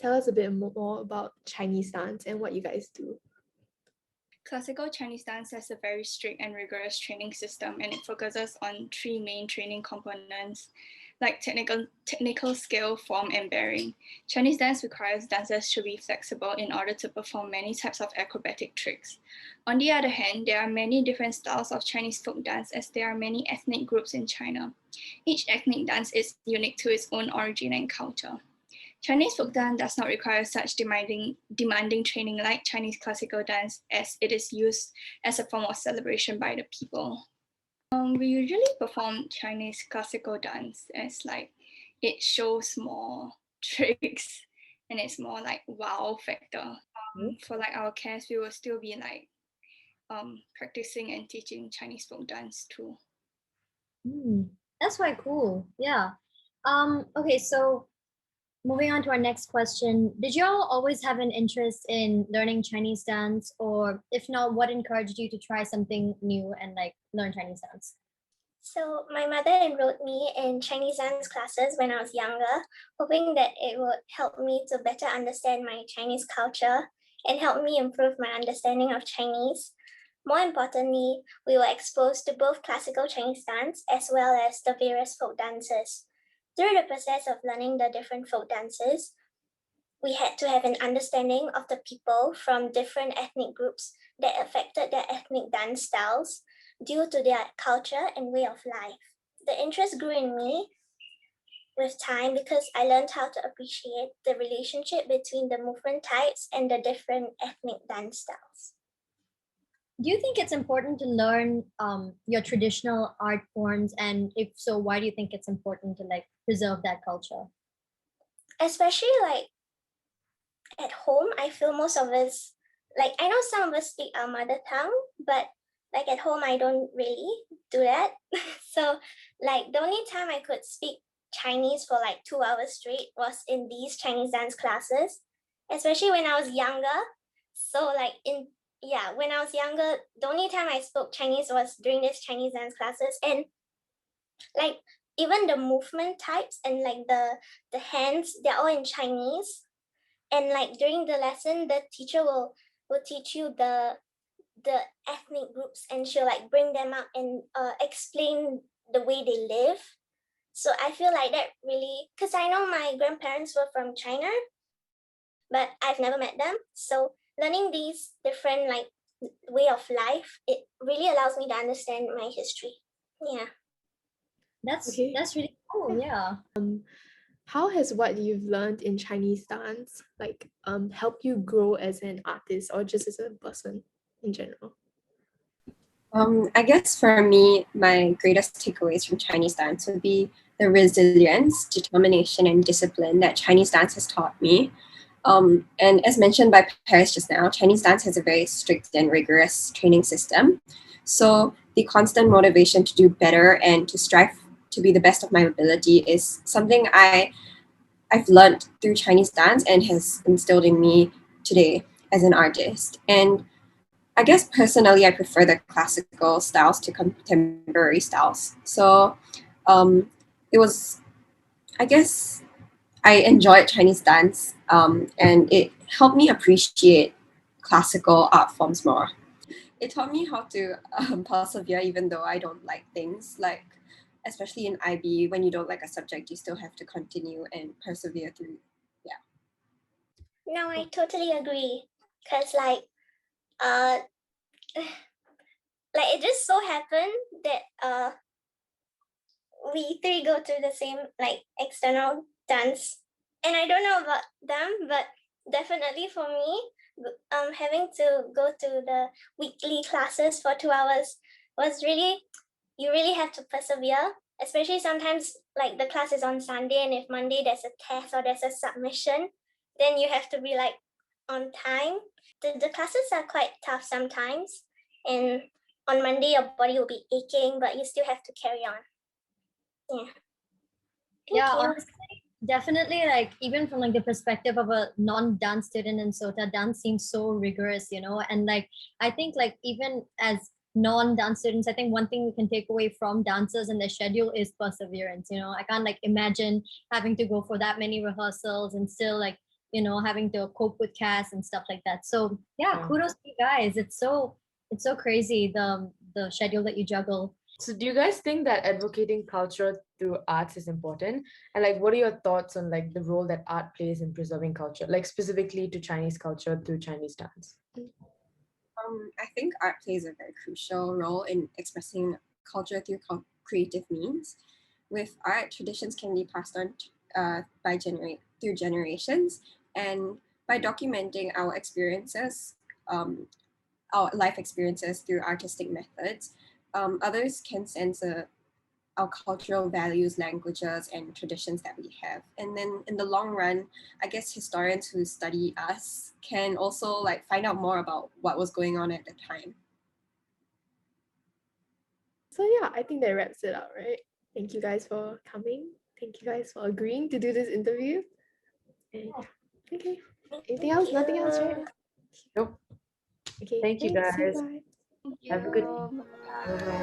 tell us a bit more about Chinese dance and what you guys do? Classical Chinese dance has a very strict and rigorous training system, and it focuses on three main training components like technical skill, form, and bearing. Chinese dance requires dancers to be flexible in order to perform many types of acrobatic tricks. On the other hand, there are many different styles of Chinese folk dance as there are many ethnic groups in China. Each ethnic dance is unique to its own origin and culture. Chinese folk dance does not require such demanding training like Chinese classical dance, as it is used as a form of celebration by the people. We usually perform Chinese classical dance as like it shows more tricks and it's more like wow factor. For like our CAS, we will still be like practicing and teaching Chinese folk dance too. That's quite cool. Yeah. Okay, so moving on to our next question. Did y'all always have an interest in learning Chinese dance? Or if not, what encouraged you to try something new and like learn Chinese dance? So my mother enrolled me in Chinese dance classes when I was younger, hoping that it would help me to better understand my Chinese culture and help me improve my understanding of Chinese. More importantly, we were exposed to both classical Chinese dance as well as the various folk dances. Through the process of learning the different folk dances, we had to have an understanding of the people from different ethnic groups that affected their ethnic dance styles due to their culture and way of life. The interest grew in me with time because I learned how to appreciate the relationship between the movement types and the different ethnic dance styles. Do you think it's important to learn your traditional art forms? And if so, why do you think it's important to like preserve that culture? Especially like at home, I feel most of us, like I know some of us speak our mother tongue, but like at home, I don't really do that. So like the only time I could speak Chinese for like 2 hours straight was in these Chinese dance classes, especially when I was younger. So like when I was younger, the only time I spoke Chinese was during these Chinese dance classes. And like even the movement types and like the hands, they're all in Chinese. And like during the lesson, the teacher will teach you the ethnic groups, and she'll like bring them up and explain the way they live. So I feel like that really, because I know my grandparents were from China, but I've never met them. So learning these different like way of life, it really allows me to understand my history. Yeah. That's really cool. Yeah. How has what you've learned in Chinese dance like helped you grow as an artist or just as a person in general? I guess for me, my greatest takeaways from Chinese dance would be the resilience, determination, and discipline that Chinese dance has taught me. And as mentioned by Paris just now, Chinese dance has a very strict and rigorous training system. So the constant motivation to do better and to strive to be the best of my ability is something I've learned through Chinese dance and has instilled in me today as an artist. And I guess personally, I prefer the classical styles to contemporary styles. So it was, I guess, I enjoyed Chinese dance and it helped me appreciate classical art forms more. It taught me how to persevere even though I don't like things, like especially in IB, when you don't like a subject, you still have to continue and persevere through. Yeah. No, I totally agree. Because like it just so happened that we three go to the same like external dance, and I don't know about them, but definitely for me, having to go to the weekly classes for 2 hours was really, you really have to persevere, especially sometimes like the class is on Sunday, and if Monday there's a test or there's a submission, then you have to be like on time. The classes are quite tough sometimes, and on Monday your body will be aching, but you still have to carry on. Yeah. Honestly, definitely, like even from like the perspective of a non-dance student in SOTA, dance seems so rigorous, you know. And like I think like even as non-dance students, I think one thing we can take away from dancers and their schedule is perseverance. You know, I can't like imagine having to go for that many rehearsals and still like having to cope with CAS and stuff like that. So yeah, Yeah. kudos to you guys. It's so crazy the schedule that you juggle. So do you guys think that advocating culture through arts is important? And like, what are your thoughts on like the role that art plays in preserving culture, like specifically to Chinese culture through Chinese dance? I think art plays a very crucial role in expressing culture through creative means. With art, traditions can be passed on through generations, and by documenting our experiences, our life experiences through artistic methods, others can sense our cultural values, languages, and traditions that we have. And then in the long run, I guess historians who study us can also like find out more about what was going on at the time. So yeah, I think that wraps it up, right? Thank you guys for coming. Thank you guys for agreeing to do this interview. And yeah, okay. Anything else? Nothing else, right? Nope. Okay. Thank you, thanks, guys. goodbye. Have a good day. Bye. Bye-bye.